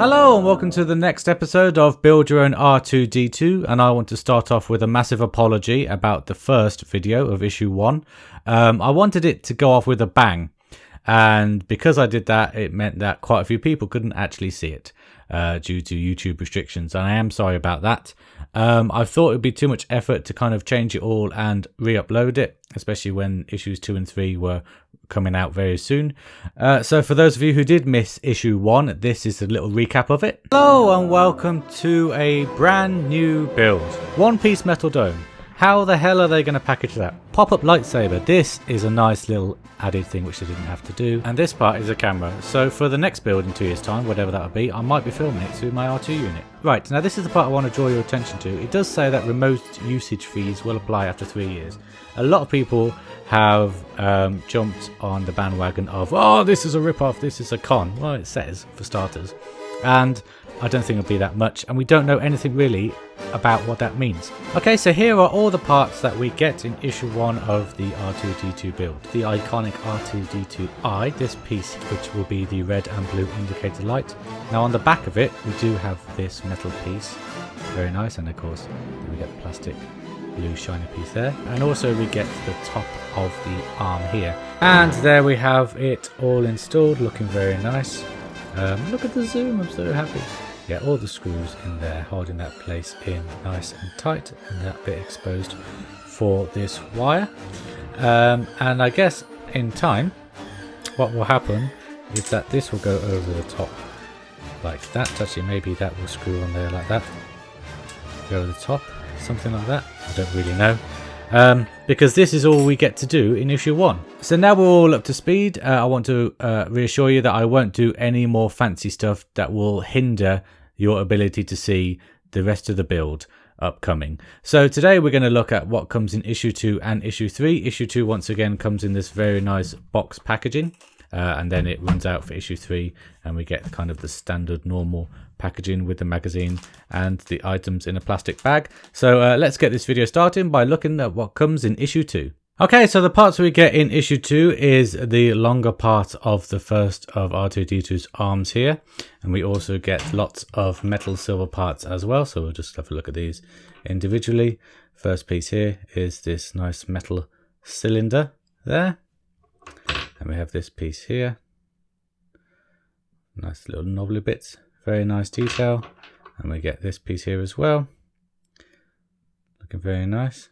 Hello and welcome to the next episode of Build Your Own R2D2, and I want to start off with a massive apology about the first video of issue 1. I wanted it to go off with a bang, and because I did that, it meant that quite a few people couldn't actually see it due to YouTube restrictions, and I am sorry about that. I thought it would be too much effort to kind of change it all and re-upload it, especially when issues 2 and 3 were coming out very soon. So for those of you who did miss issue 1, this is a little recap of it. Hello and welcome to a brand new build. One piece metal dome. How the hell are they going to package that? Pop-up lightsaber. This is a nice little added thing which they didn't have to do. And this part is a camera. So for the next build in 2 years time, whatever that will be, I might be filming it through my R2 unit. Right, now this is the part I want to draw your attention to. It does say that remote usage fees will apply after 3 years. A lot of people have jumped on the bandwagon of, oh, this is a rip-off, this is a con. Well, it says, for starters. And I don't think it'll be that much, and we don't know anything really about what that means. Okay, so here are all the parts that we get in issue 1 of the R2D2 build. The iconic R2D2i, this piece which will be the red and blue indicator light. Now on the back of it, we do have this metal piece, very nice, and of course we get the plastic blue shiny piece there, and also we get the top of the arm here, and there we have it all installed, looking very nice. Look at the zoom, I'm so happy. Yeah, all the screws in there holding that place in nice and tight, and that bit exposed for this wire. And I guess in time what will happen is that this will go over the top like that. Actually, maybe that will screw on there like that, go over the top, something like that. I don't really know, because this is all we get to do in issue 1. So now we're all up to speed. I want to reassure you that I won't do any more fancy stuff that will hinder your ability to see the rest of the build upcoming. So today we're going to look at what comes in issue 2 and issue 3. Issue 2 once again comes in this very nice box packaging, and then it runs out for issue 3, and we get kind of the standard normal packaging with the magazine and the items in a plastic bag. So let's get this video started by looking at what comes in issue 2. Okay, so the parts we get in issue 2 is the longer part of the first of R2D2's arms here, and we also get lots of metal silver parts as well, so we'll just have a look at these individually. First piece here is this nice metal cylinder there, and we have this piece here, nice little knobbly bits, very nice detail, and we get this piece here as well, looking very nice.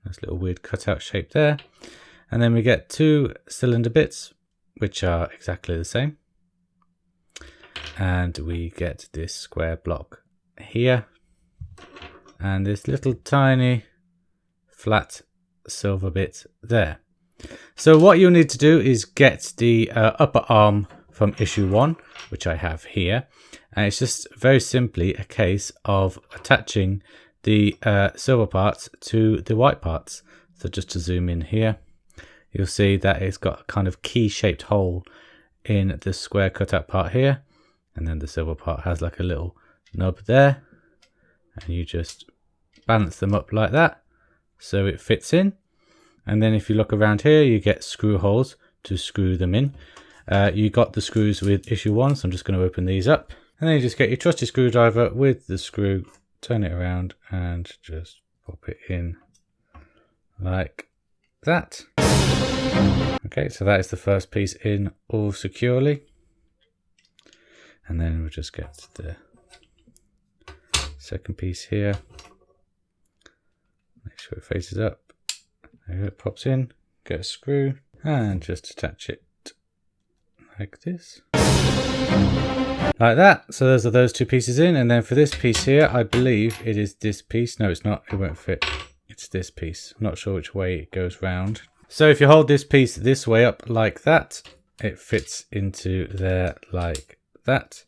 Nice little weird cutout shape there. And then we get 2 cylinder bits, which are exactly the same. And we get this square block here. And this little tiny flat silver bit there. So what you'll need to do is get the upper arm from issue 1, which I have here. And it's just very simply a case of attaching the silver parts to the white parts. So just to zoom in here, you'll see that it's got a kind of key shaped hole in the square cutout part here, and then the silver part has like a little nub there, and you just balance them up like that so it fits in. And then if you look around here, you get screw holes to screw them in. You got the screws with issue 1, so I'm just going to open these up, and then you just get your trusty screwdriver with the screw, turn it around and just pop it in like that. Okay, so that is the first piece in all securely, and then we'll just get the second piece here, make sure it faces up, there it pops in, get a screw and just attach it like this, like that. So those 2 pieces in, and then for this piece here, I believe it is this piece. No, it's not, it won't fit. It's this piece. I'm not sure which way it goes round. So if you hold this piece this way up like that, it fits into there like that.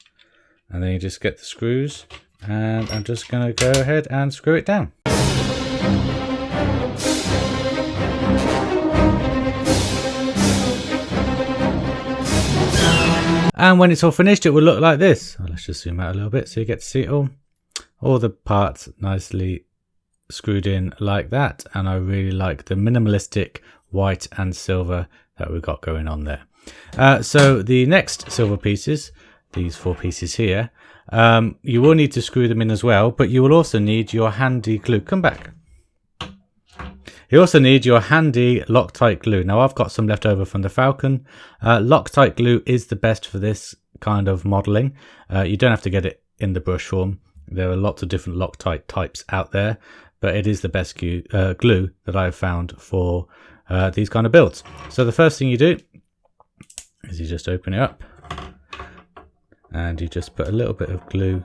And then you just get the screws And I'm just going to go ahead and screw it down. And when it's all finished, it will look like this. Oh, let's just zoom out a little bit so you get to see it all the parts nicely screwed in like that. And I really like the minimalistic white and silver that we've got going on there. So the next silver pieces, these 4 pieces here, you will need to screw them in as well, but you will also need your handy glue. Come back. You also need your handy Loctite glue. Now I've got some left over from the Falcon. Loctite glue is the best for this kind of modelling. You don't have to get it in the brush form. There are lots of different Loctite types out there, but it is the best glue that I've found for these kind of builds. So the first thing you do is you just open it up and you just put a little bit of glue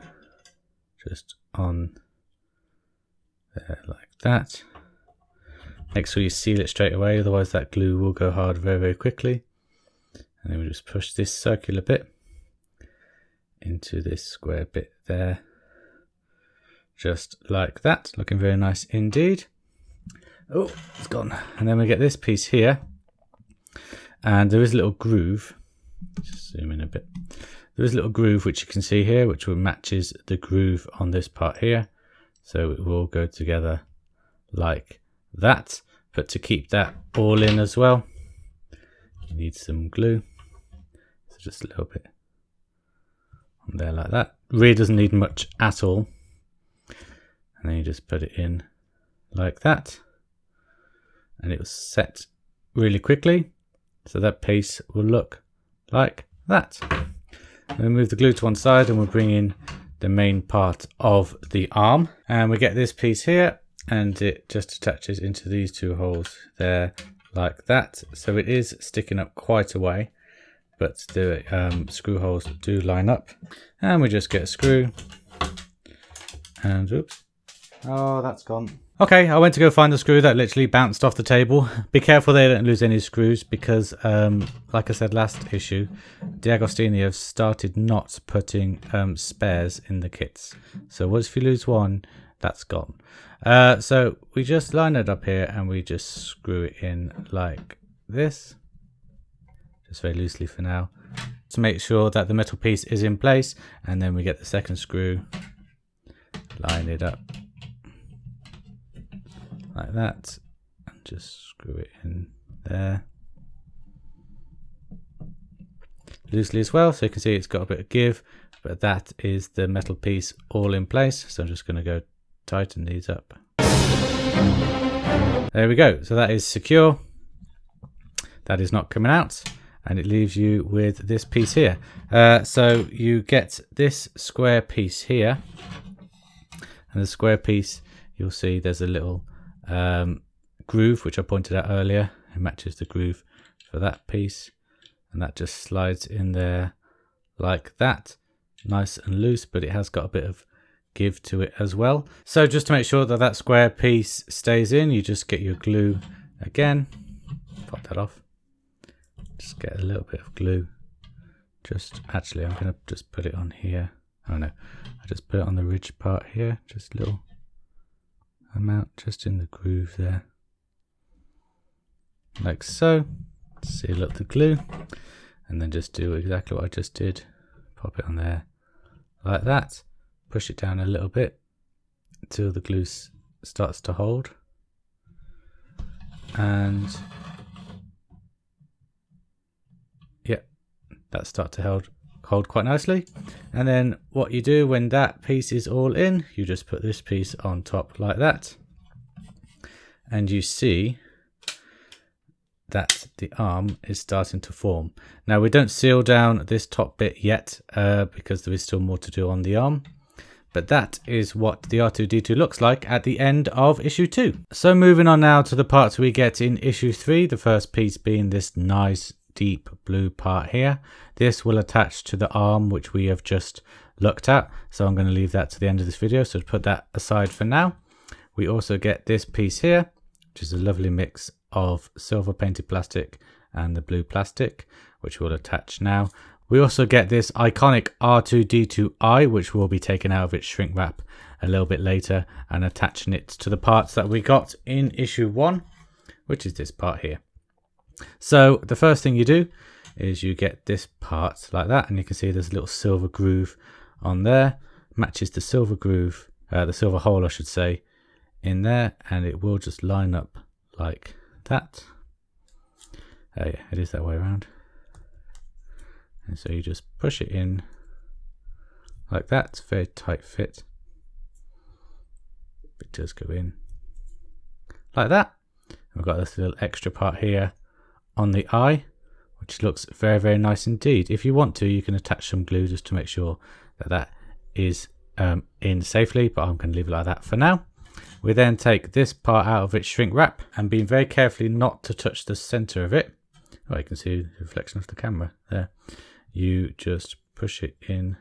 just on there like that. Make sure you seal it straight away, otherwise that glue will go hard very, very quickly. And then we just push this circular bit into this square bit there, just like that. Looking very nice indeed. Oh, it's gone. And then we get this piece here, and there is a little groove. Just zoom in a bit. There is a little groove which you can see here, which matches the groove on this part here. So it will go together like that. But to keep that all in as well, you need some glue. So just a little bit on there like that. Really doesn't need much at all. And then you just put it in like that. And it will set really quickly. So that piece will look like that. We'll move the glue to one side and we'll bring in the main part of the arm. And we get this piece here, and it just attaches into these 2 holes there like that. So it is sticking up quite a way, but the screw holes do line up. And we just get a screw and oops. Oh, that's gone. Okay, I went to go find the screw that literally bounced off the table. Be careful they don't lose any screws because, like I said last issue, D'Agostini have started not putting spares in the kits. So once if you lose one, that's gone. So we just line it up here and we just screw it in like this. Just very loosely for now. To make sure that the metal piece is in place, and then we get the second screw, line it up like that, and just screw it in there loosely as well, so you can see it's got a bit of give, but that is the metal piece all in place. So I'm just going to go tighten these up. There we go. So that is secure. That is not coming out, and it leaves you with this piece here. So you get this square piece here, and the square piece, you'll see there's a little groove which I pointed out earlier. It matches the groove for that piece, and that just slides in there like that, nice and loose, but it has got a bit of give to it as well. So just to make sure that that square piece stays in, you just get your glue again, pop that off, just get a little bit of glue. Just actually I'm going to just put it on here. Oh no, I just put it on the ridge part here, just a little amount just in the groove there, like so. Seal up the glue, and then just do exactly what I just did. Pop it on there like that, push it down a little bit until the glue starts to hold, and yeah, that starts to hold quite nicely. And then what you do when that piece is all in, you just put this piece on top like that, and you see that the arm is starting to form. Now we don't seal down this top bit yet because there is still more to do on the arm, but that is what the R2D2 looks like at the end of issue 2. So moving on now to the parts we get in issue 3, the first piece being this nice deep blue part here. This will attach to the arm which we have just looked at, so I'm going to leave that to the end of this video, so put that aside for now. We also get this piece here, which is a lovely mix of silver painted plastic and the blue plastic, which will attach now. We also get this iconic R2D2 eye, which will be taken out of its shrink wrap a little bit later and attaching it to the parts that we got in issue 1, which is this part here. So the first thing you do is you get this part like that, and you can see there's a little silver groove on there, matches the silver groove, the silver hole I should say, in there, and it will just line up like that. Oh yeah, it is that way around. And so you just push it in like that. It's a very tight fit. It does go in like that. We've got this little extra part here on the eye, which looks very, very nice indeed. If you want to, you can attach some glue just to make sure that that is in safely, but I'm going to leave it like that for now. We then take this part out of its shrink wrap, and being very carefully not to touch the center of it. Oh, you can see the reflection of the camera there. You just push it in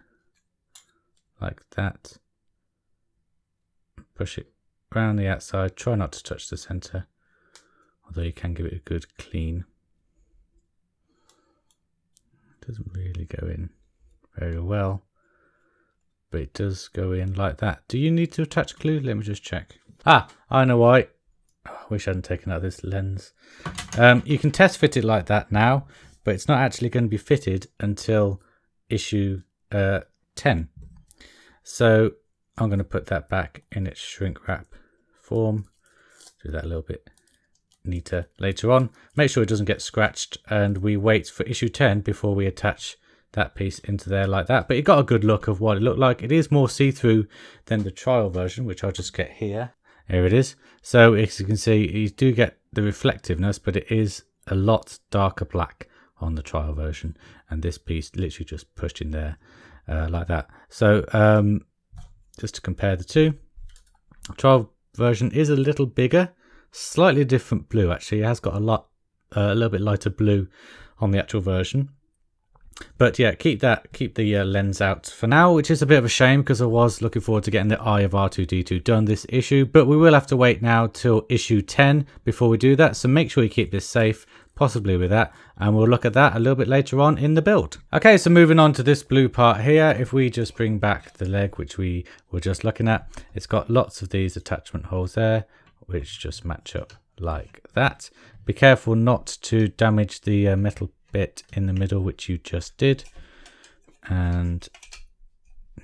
like that. Push it around the outside. Try not to touch the center, although you can give it a good clean. It doesn't really go in very well, but it does go in like that. Do you need to attach glue? Let me just check. Ah, I know why. Oh, I wish I hadn't taken out this lens. You can test fit it like that now, but it's not actually going to be fitted until issue 10. So I'm going to put that back in its shrink wrap form. Do that a little bit neater later on. Make sure it doesn't get scratched, and we wait for issue 10 before we attach that piece into there like that. But you got a good look of what it looked like. It is more see-through than the trial version, which I'll just get here. Here it is. So as you can see, you do get the reflectiveness, but it is a lot darker black on the trial version, and this piece literally just pushed in there like that. So just to compare the two, the trial version is a little bigger, slightly different blue actually. It has got a little bit lighter blue on the actual version. But yeah, keep the lens out for now, which is a bit of a shame because I was looking forward to getting the eye of R2D2 done this issue, but we will have to wait now till issue 10 before we do that. So make sure you keep this safe, possibly with that, and we'll look at that a little bit later on in the build. Okay, so moving on to this blue part here, if we just bring back the leg, which we were just looking at, it's got lots of these attachment holes there, which just match up like that. Be careful not to damage the metal bit in the middle, which you just did, and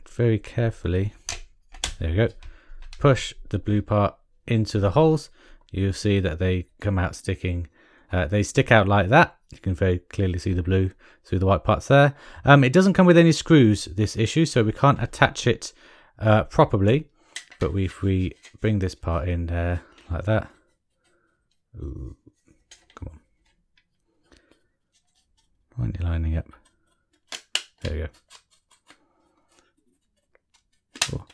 very carefully, there you go, push the blue part into the holes. You'll see that they come out sticking, they stick out like that. You can very clearly see the blue through the white parts there. It doesn't come with any screws this issue, so we can't attach it properly, but if we bring this part in there like that, ooh, why aren't you lining up? There we go. Cool.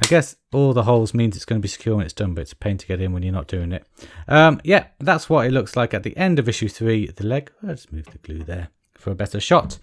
I guess all the holes means it's going to be secure when it's done, but it's a pain to get in when you're not doing it. Yeah, that's what it looks like at the end of issue 3. The leg, I'll just move the glue there for a better shot.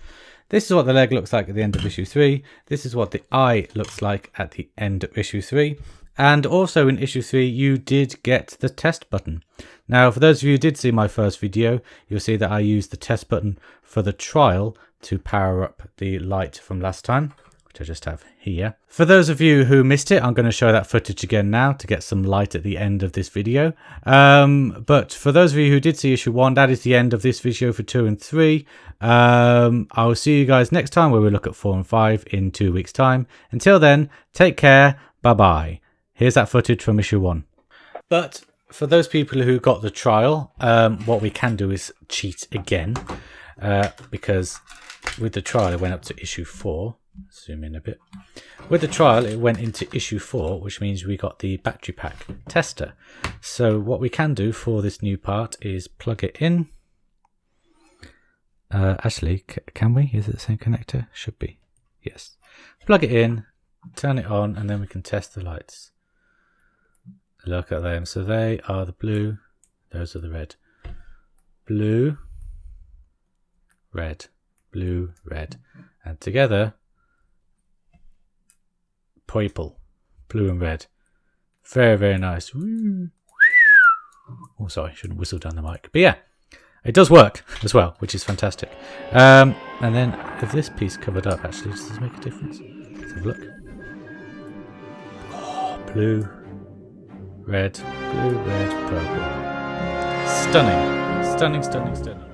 This is what the leg looks like at the end of issue 3. This is what the eye looks like at the end of issue 3. And also in issue 3, you did get the test button. Now, for those of you who did see my first video, you'll see that I used the test button for the trial to power up the light from last time, which I just have here. For those of you who missed it, I'm going to show that footage again now to get some light at the end of this video. But for those of you who did see issue 1, that is the end of this video for 2 and 3. I will see you guys next time where we look at 4 and 5 in 2 weeks' time. Until then, take care. Bye-bye. Here's that footage from issue 1. But for those people who got the trial, what we can do is cheat again, because with the trial it went up to issue 4. Zoom in a bit. With the trial it went into issue 4, which means we got the battery pack tester. So what we can do for this new part is plug it in. Actually, can we? Is it the same connector? Should be. Yes. Plug it in, turn it on, and then we can test the lights. Look at them. So they are the blue, those are the red. Blue, red, blue, red. And together, purple, blue and red. Very, very nice. Woo. Oh, sorry, shouldn't whistle down the mic. But yeah, It does work as well, which is fantastic. And then if this piece covered up, actually, does this make a difference? Let's have a look. Oh, blue, red, purple. Stunning. Stunning, stunning, stunning.